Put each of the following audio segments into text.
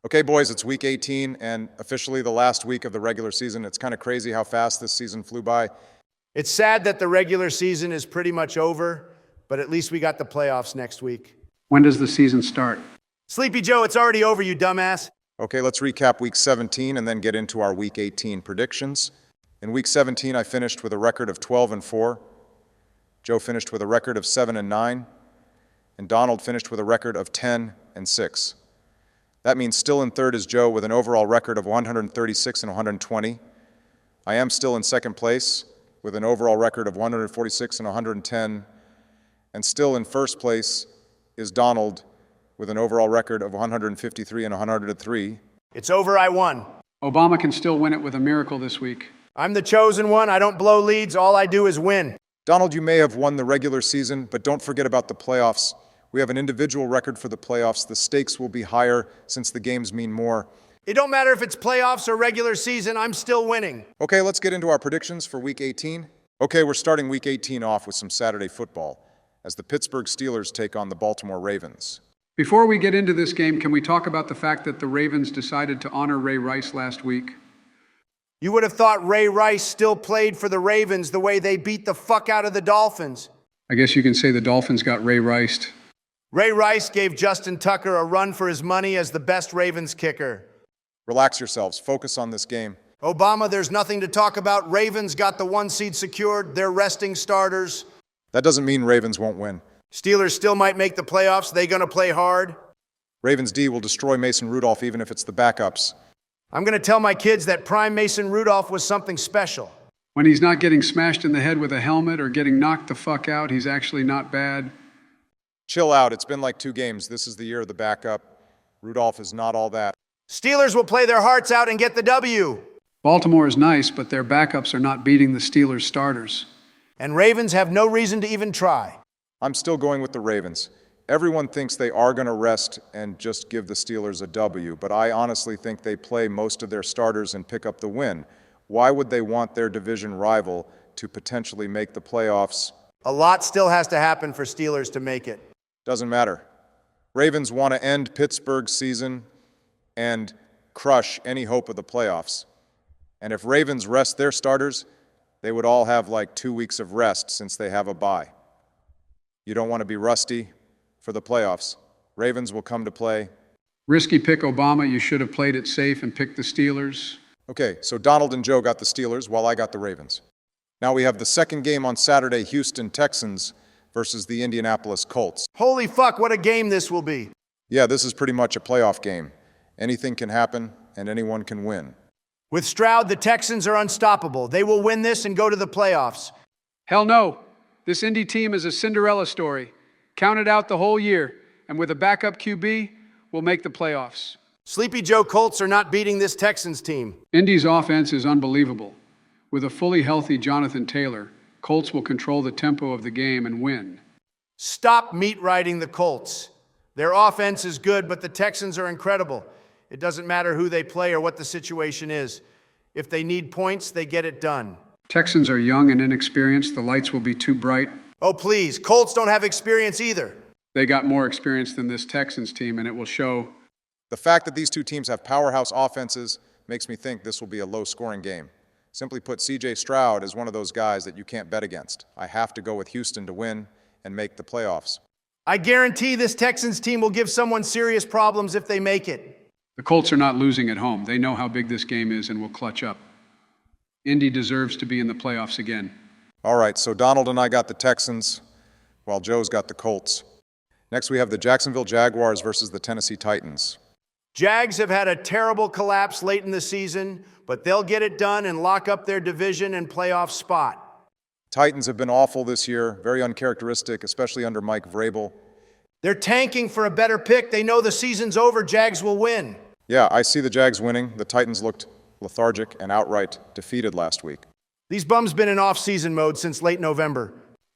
Okay, boys, it's week 18 and officially the last week of the regular season. It's kind of crazy how fast this season flew by. It's sad that the regular season is pretty much over, but at least we got the playoffs next week. When does the season start? Sleepy Joe, it's already over, you dumbass. Okay, let's recap week 17 and then get into our week 18 predictions. In week 17, I finished with a record of 12-4. Joe finished with a record of 7-9. And Donald finished with a record of 10-6. That means still in third is Joe with an overall record of 136 and 120. I am still in second place with an overall record of 146 and 110. And still in first place is Donald with an overall record of 153 and 103. It's over, I won. Obama can still win it with a miracle this week. I'm the chosen one. I don't blow leads. All I do is win. Donald, you may have won the regular season, but don't forget about the playoffs. We have an individual record for the playoffs. The stakes will be higher since the games mean more. It don't matter if it's playoffs or regular season, I'm still winning. Okay, let's get into our predictions for week 18. Okay, we're starting week 18 off with some Saturday football as the Pittsburgh Steelers take on the Baltimore Ravens. Before we get into this game, can we talk about the fact that the Ravens decided to honor Ray Rice last week? You would have thought Ray Rice still played for the Ravens the way they beat the fuck out of the Dolphins. I guess you can say the Dolphins got Ray Riced. Ray Rice gave Justin Tucker a run for his money as the best Ravens kicker. Relax yourselves. Focus on this game. Obama, there's nothing to talk about. Ravens got the 1 seed secured. They're resting starters. That doesn't mean Ravens won't win. Steelers still might make the playoffs. They gonna play hard? Ravens D will destroy Mason Rudolph even if it's the backups. I'm gonna tell my kids that prime Mason Rudolph was something special. When he's not getting smashed in the head with a helmet or getting knocked the fuck out, he's actually not bad. Chill out. It's been like 2 games. This is the year of the backup. Rudolph is not all that. Steelers will play their hearts out and get the W. Baltimore is nice, but their backups are not beating the Steelers' starters. And Ravens have no reason to even try. I'm still going with the Ravens. Everyone thinks they are going to rest and just give the Steelers a W, but I honestly think they play most of their starters and pick up the win. Why would they want their division rival to potentially make the playoffs? A lot still has to happen for Steelers to make it. Doesn't matter. Ravens want to end Pittsburgh's season and crush any hope of the playoffs. And if Ravens rest their starters, they would all have like 2 weeks of rest since they have a bye. You don't want to be rusty for the playoffs. Ravens will come to play. Risky pick, Obama. You should have played it safe and picked the Steelers. Okay, so Donald and Joe got the Steelers while I got the Ravens. Now we have the second game on Saturday, Houston Texans versus the Indianapolis Colts. Holy fuck, what a game this will be. Yeah, this is pretty much a playoff game. Anything can happen and anyone can win. With Stroud, the Texans are unstoppable. They will win this and go to the playoffs. Hell no. This Indy team is a Cinderella story. Counted out the whole year, and with a backup QB, we'll make the playoffs. Sleepy Joe Colts are not beating this Texans team. Indy's offense is unbelievable. With a fully healthy Jonathan Taylor, Colts will control the tempo of the game and win. Stop meat riding the Colts. Their offense is good, but the Texans are incredible. It doesn't matter who they play or what the situation is. If they need points, they get it done. Texans are young and inexperienced. The lights will be too bright. Oh, please. Colts don't have experience either. They got more experience than this Texans team, and it will show. The fact that these two teams have powerhouse offenses makes me think this will be a low-scoring game. Simply put, C.J. Stroud is one of those guys that you can't bet against. I have to go with Houston to win and make the playoffs. I guarantee this Texans team will give someone serious problems if they make it. The Colts are not losing at home. They know how big this game is and will clutch up. Indy deserves to be in the playoffs again. All right, so Donald and I got the Texans, while Joe's got the Colts. Next, we have the Jacksonville Jaguars versus the Tennessee Titans. Jags have had a terrible collapse late in the season, but they'll get it done and lock up their division and playoff spot. Titans have been awful this year, very uncharacteristic, especially under Mike Vrabel. They're tanking for a better pick. They know the season's over. Jags will win. Yeah, I see the Jags winning. The Titans looked lethargic and outright defeated last week. These bums been in off-season mode since late November.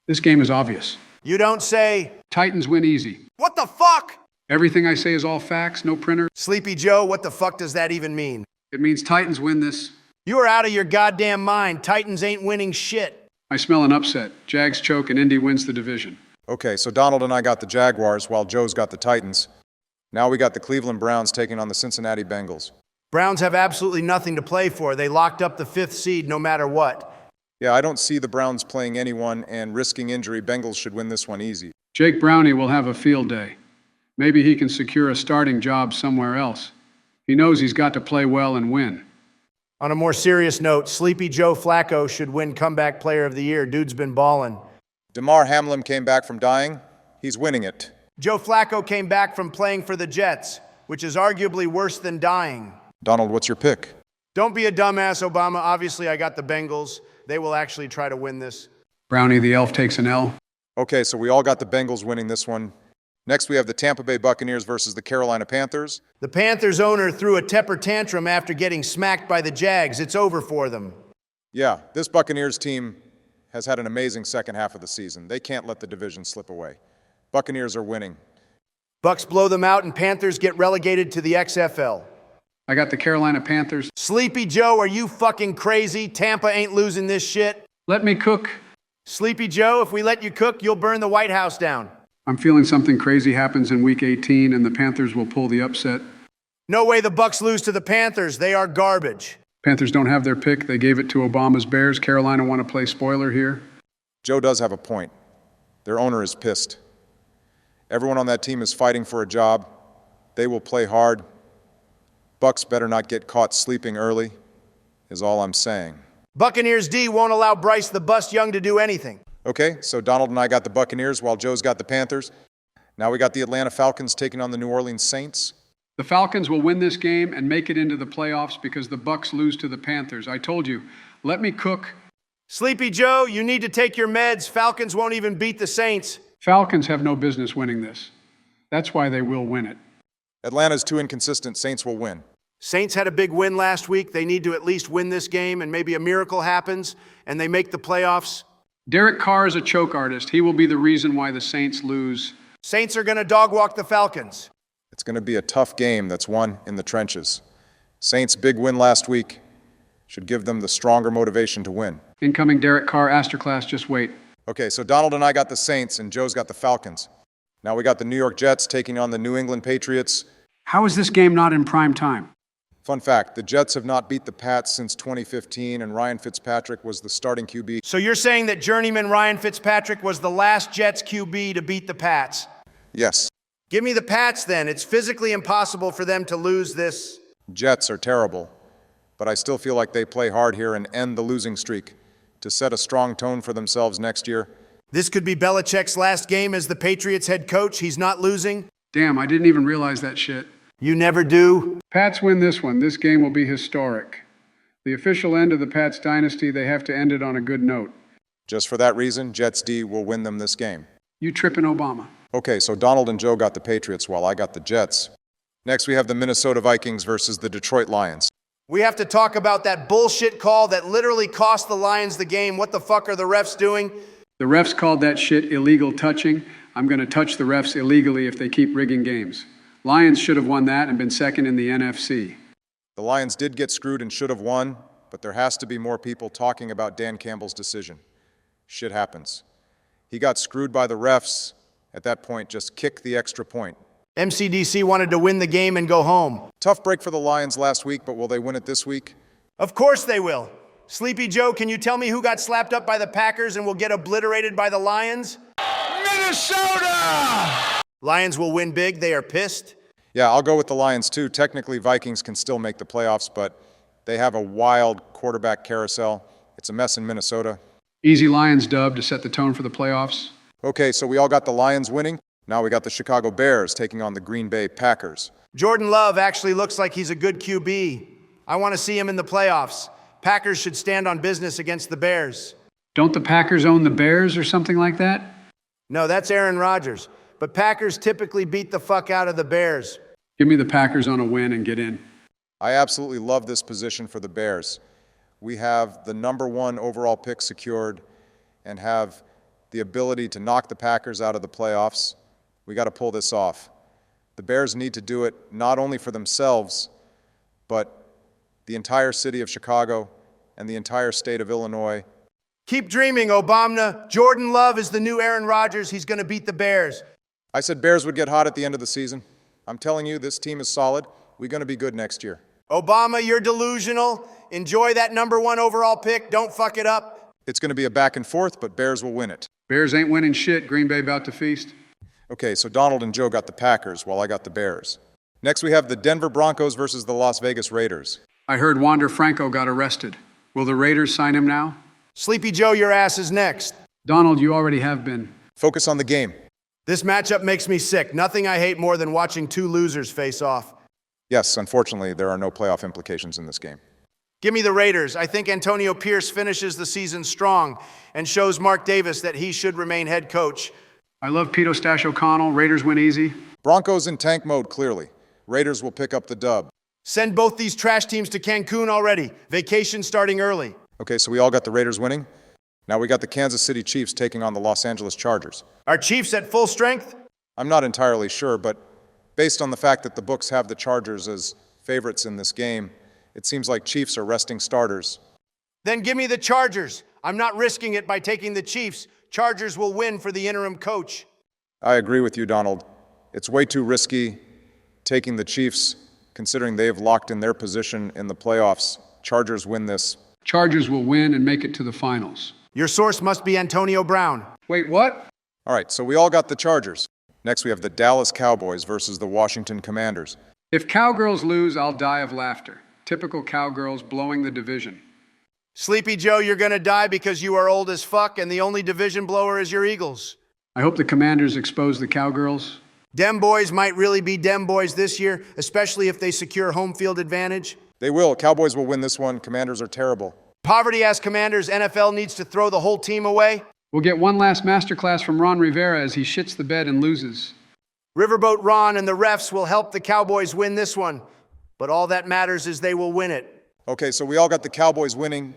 This game is obvious. You don't say. Titans win easy. What the fuck? Everything I say is all facts, no printer. Sleepy Joe, what the fuck does that even mean? It means Titans win this. You are out of your goddamn mind. Titans ain't winning shit. I smell an upset. Jags choke and Indy wins the division. Okay, so Donald and I got the Jaguars while Joe's got the Titans. Now we got the Cleveland Browns taking on the Cincinnati Bengals. Browns have absolutely nothing to play for. They locked up the 5th seed no matter what. Yeah, I don't see the Browns playing anyone, and risking injury, Bengals should win this one easy. Jake Brownie will have a field day. Maybe he can secure a starting job somewhere else. He knows he's got to play well and win. On a more serious note, Sleepy Joe Flacco should win Comeback Player of the Year. Dude's been ballin'. Damar Hamlin came back from dying. He's winning it. Joe Flacco came back from playing for the Jets, which is arguably worse than dying. Donald, what's your pick? Don't be a dumbass, Obama. Obviously, I got the Bengals. They will actually try to win this. Brownie the elf takes an L. Okay, so we all got the Bengals winning this one. Next, we have the Tampa Bay Buccaneers versus the Carolina Panthers. The Panthers owner threw a temper tantrum after getting smacked by the Jags. It's over for them. Yeah, this Buccaneers team has had an amazing second half of the season. They can't let the division slip away. Buccaneers are winning. Bucks blow them out and Panthers get relegated to the XFL. I got the Carolina Panthers. Sleepy Joe, are you fucking crazy? Tampa ain't losing this shit. Let me cook. Sleepy Joe, if we let you cook, you'll burn the White House down. I'm feeling something crazy happens in Week 18 and the Panthers will pull the upset. No way the Bucks lose to the Panthers. They are garbage. Panthers don't have their pick. They gave it to Obama's Bears. Carolina want to play spoiler here. Joe does have a point. Their owner is pissed. Everyone on that team is fighting for a job. They will play hard. Bucks better not get caught sleeping early, is all I'm saying. Buccaneers D won't allow Bryce the Bust Young to do anything. Okay, so Donald and I got the Buccaneers while Joe's got the Panthers. Now we got the Atlanta Falcons taking on the New Orleans Saints. The Falcons will win this game and make it into the playoffs because the Bucks lose to the Panthers. I told you, let me cook. Sleepy Joe, you need to take your meds. Falcons won't even beat the Saints. Falcons have no business winning this. That's why they will win it. Atlanta's too inconsistent. Saints will win. Saints had a big win last week. They need to at least win this game, and maybe a miracle happens, and they make the playoffs. Derek Carr is a choke artist. He will be the reason why the Saints lose. Saints are going to dog walk the Falcons. It's going to be a tough game that's won in the trenches. Saints' big win last week should give them the stronger motivation to win. Incoming Derek Carr Asterclass, just wait. Okay, so Donald and I got the Saints, and Joe's got the Falcons. Now we got the New York Jets taking on the New England Patriots. How is this game not in prime time? Fun fact, the Jets have not beat the Pats since 2015, and Ryan Fitzpatrick was the starting QB. So you're saying that journeyman Ryan Fitzpatrick was the last Jets QB to beat the Pats? Yes. Give me the Pats then. It's physically impossible for them to lose this. Jets are terrible, but I still feel like they play hard here and end the losing streak to set a strong tone for themselves next year. This could be Belichick's last game as the Patriots head coach. He's not losing. Damn, I didn't even realize that shit. You never do. Pats win this one. This game will be historic. The official end of the Pats dynasty, they have to end it on a good note. Just for that reason, Jets D will win them this game. You tripping, Obama. Okay, so Donald and Joe got the Patriots while I got the Jets. Next, we have the Minnesota Vikings versus the Detroit Lions. We have to talk about that bullshit call that literally cost the Lions the game. What the fuck are the refs doing? The refs called that shit illegal touching. I'm going to touch the refs illegally if they keep rigging games. Lions should have won that and been second in the NFC. The Lions did get screwed and should have won, but there has to be more people talking about Dan Campbell's decision. Shit happens. He got screwed by the refs. At that point, just kick the extra point. MCDC wanted to win the game and go home. Tough break for the Lions last week, but will they win it this week? Of course they will. Sleepy Joe, can you tell me who got slapped up by the Packers and will get obliterated by the Lions? Minnesota! Lions will win big. They are pissed. Yeah, I'll go with the Lions too. Technically, Vikings can still make the playoffs, but they have a wild quarterback carousel. It's a mess in Minnesota. Easy Lions dub to set the tone for the playoffs. Okay, so we all got the Lions winning. Now we got the Chicago Bears taking on the Green Bay Packers. Jordan Love actually looks like he's a good QB. I want to see him in the playoffs. Packers should stand on business against the Bears. Don't the Packers own the Bears or something like that? No, that's Aaron Rodgers. But Packers typically beat the fuck out of the Bears. Give me the Packers on a win and get in. I absolutely love this position for the Bears. We have the #1 overall pick secured and have the ability to knock the Packers out of the playoffs. We got to pull this off. The Bears need to do it not only for themselves, but the entire city of Chicago and the entire state of Illinois. Keep dreaming, Obama. Jordan Love is the new Aaron Rodgers. He's going to beat the Bears. I said Bears would get hot at the end of the season. I'm telling you, this team is solid. We're going to be good next year. Obama, you're delusional. Enjoy that #1 overall pick. Don't fuck it up. It's going to be a back and forth, but Bears will win it. Bears ain't winning shit. Green Bay about to feast. Okay, so Donald and Joe got the Packers while I got the Bears. Next, we have the Denver Broncos versus the Las Vegas Raiders. I heard Wander Franco got arrested. Will the Raiders sign him now? Sleepy Joe, your ass is next. Donald, you already have been. Focus on the game. This matchup makes me sick. Nothing I hate more than watching two losers face off. Yes, unfortunately, there are no playoff implications in this game. Give me the Raiders. I think Antonio Pierce finishes the season strong and shows Mark Davis that he should remain head coach. I love Pete Stash O'Connell. Raiders win easy. Broncos in tank mode, clearly. Raiders will pick up the dub. Send both these trash teams to Cancun already. Vacation starting early. Okay, so we all got the Raiders winning. Now we got the Kansas City Chiefs taking on the Los Angeles Chargers. Are Chiefs at full strength? I'm not entirely sure, but based on the fact that the books have the Chargers as favorites in this game, it seems like Chiefs are resting starters. Then give me the Chargers. I'm not risking it by taking the Chiefs. Chargers will win for the interim coach. I agree with you, Donald. It's way too risky taking the Chiefs, considering they've locked in their position in the playoffs. Chargers win this. Chargers will win and make it to the finals. Your source must be Antonio Brown. Wait, what? All right, so we all got the Chargers. Next, we have the Dallas Cowboys versus the Washington Commanders. If Cowgirls lose, I'll die of laughter. Typical Cowgirls blowing the division. Sleepy Joe, you're gonna die because you are old as fuck and the only division blower is your Eagles. I hope the Commanders expose the Cowgirls. Dem boys might really be Dem boys this year, especially if they secure home field advantage. They will. Cowboys will win this one. Commanders are terrible. Poverty-ass Commanders, NFL needs to throw the whole team away. We'll get one last masterclass from Ron Rivera as he shits the bed and loses. Riverboat Ron and the refs will help the Cowboys win this one, but all that matters is they will win it. Okay, so we all got the Cowboys winning.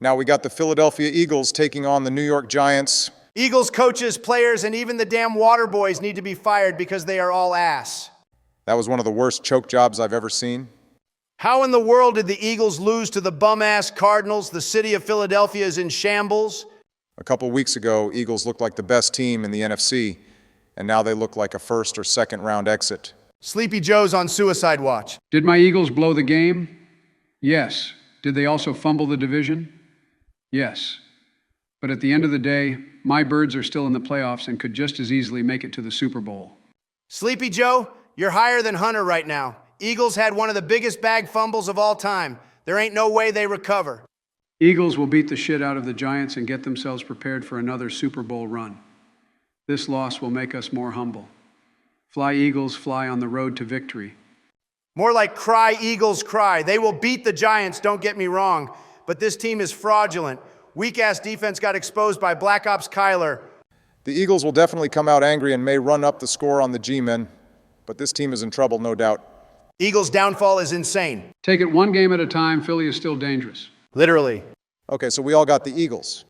Now we got the Philadelphia Eagles taking on the New York Giants. Eagles coaches, players, and even the damn water boys need to be fired because they are all ass. That was one of the worst choke jobs I've ever seen. How in the world did the Eagles lose to the bum-ass Cardinals? The city of Philadelphia is in shambles. A couple weeks ago, Eagles looked like the best team in the NFC, and now they look like a first or second round exit. Sleepy Joe's on suicide watch. Did my Eagles blow the game? Yes. Did they also fumble the division? Yes. But at the end of the day, my birds are still in the playoffs and could just as easily make it to the Super Bowl. Sleepy Joe, you're higher than Hunter right now. Eagles had one of the biggest bag fumbles of all time. There ain't no way they recover. Eagles will beat the shit out of the Giants and get themselves prepared for another Super Bowl run. This loss will make us more humble. Fly Eagles, fly on the road to victory. More like cry Eagles cry. They will beat the Giants, don't get me wrong, but this team is fraudulent. Weak-ass defense got exposed by Black Ops Kyler. The Eagles will definitely come out angry and may run up the score on the G-men, but this team is in trouble, no doubt. Eagles' downfall is insane. Take it one game at a time. Philly is still dangerous. Literally. Okay, so we all got the Eagles.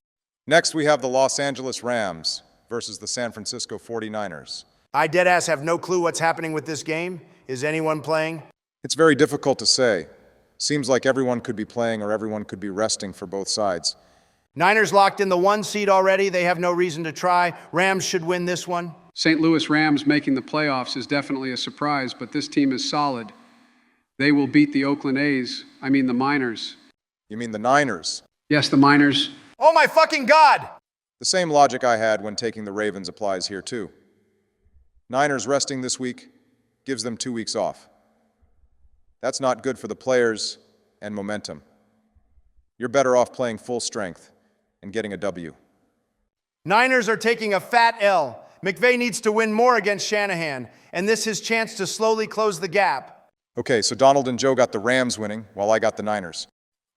Next, we have the Los Angeles Rams versus the San Francisco 49ers. I deadass have no clue what's happening with this game. Is anyone playing? It's very difficult to say. Seems like everyone could be playing or everyone could be resting for both sides. Niners locked in the 1 seed already. They have no reason to try. Rams should win this one. St. Louis Rams making the playoffs is definitely a surprise, but this team is solid. They will beat the Oakland A's. I mean the Miners. You mean the Niners? Yes, the Miners. Oh my fucking God! The same logic I had when taking the Ravens applies here too. Niners resting this week gives them 2 weeks off. That's not good for the players and momentum. You're better off playing full strength and getting a W. Niners are taking a fat L. McVay needs to win more against Shanahan, and this is his chance to slowly close the gap. Okay, so Donald and Joe got the Rams winning while I got the Niners.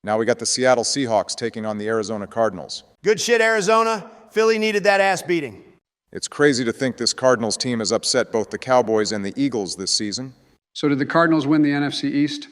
Now we got the Seattle Seahawks taking on the Arizona Cardinals. Good shit, Arizona. Philly needed that ass beating. It's crazy to think this Cardinals team has upset both the Cowboys and the Eagles this season. So did the Cardinals win the NFC East?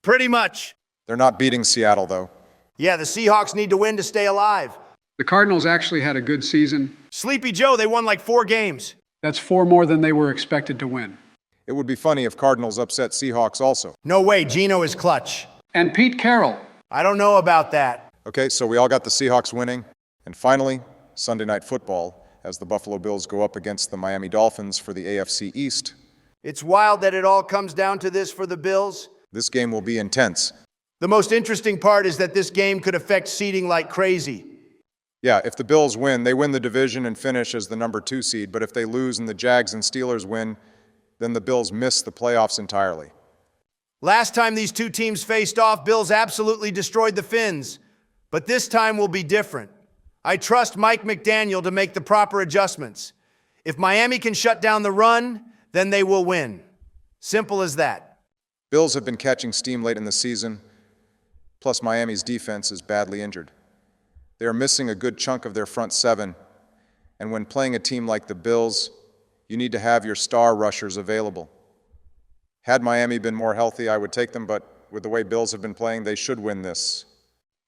Pretty much. They're not beating Seattle, though. Yeah, the Seahawks need to win to stay alive. The Cardinals actually had a good season. Sleepy Joe, they won like 4 games. That's 4 more than they were expected to win. It would be funny if Cardinals upset Seahawks also. No way, Geno is clutch. And Pete Carroll. I don't know about that. Okay, so we all got the Seahawks winning. And finally, Sunday Night Football, as the Buffalo Bills go up against the Miami Dolphins for the AFC East. It's wild that it all comes down to this for the Bills. This game will be intense. The most interesting part is that this game could affect seeding like crazy. Yeah, if the Bills win, they win the division and finish as the number 2 seed, but if they lose and the Jags and Steelers win, then the Bills miss the playoffs entirely. Last time these two teams faced off, Bills absolutely destroyed the Finns. But this time will be different. I trust Mike McDaniel to make the proper adjustments. If Miami can shut down the run, then they will win. Simple as that. Bills have been catching steam late in the season, plus Miami's defense is badly injured. They are missing a good chunk of their front seven, and when playing a team like the Bills, you need to have your star rushers available. Had Miami been more healthy, I would take them, but with the way Bills have been playing, they should win this.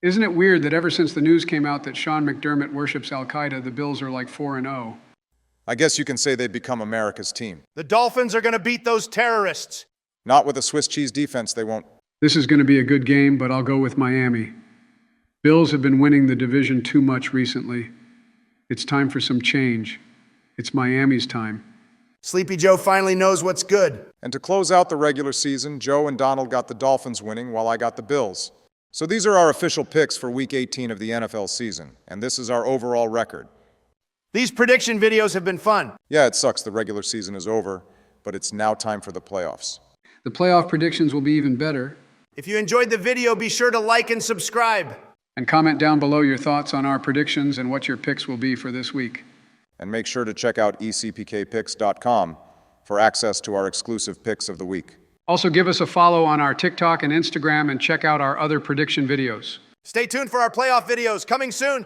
Isn't it weird that ever since the news came out that Sean McDermott worships Al-Qaeda, the Bills are like 4-0? I guess you can say they've become America's team. The Dolphins are going to beat those terrorists. Not with a Swiss cheese defense, they won't. This is going to be a good game, but I'll go with Miami. Bills have been winning the division too much recently. It's time for some change. It's Miami's time. Sleepy Joe finally knows what's good. And to close out the regular season, Joe and Donald got the Dolphins winning while I got the Bills. So these are our official picks for Week 18 of the NFL season, and this is our overall record. These prediction videos have been fun. Yeah, it sucks the regular season is over, but it's now time for the playoffs. The playoff predictions will be even better. If you enjoyed the video, be sure to like and subscribe. And comment down below your thoughts on our predictions and what your picks will be for this week. And make sure to check out ecpkpicks.com for access to our exclusive picks of the week. Also, give us a follow on our TikTok and Instagram and check out our other prediction videos. Stay tuned for our playoff videos coming soon.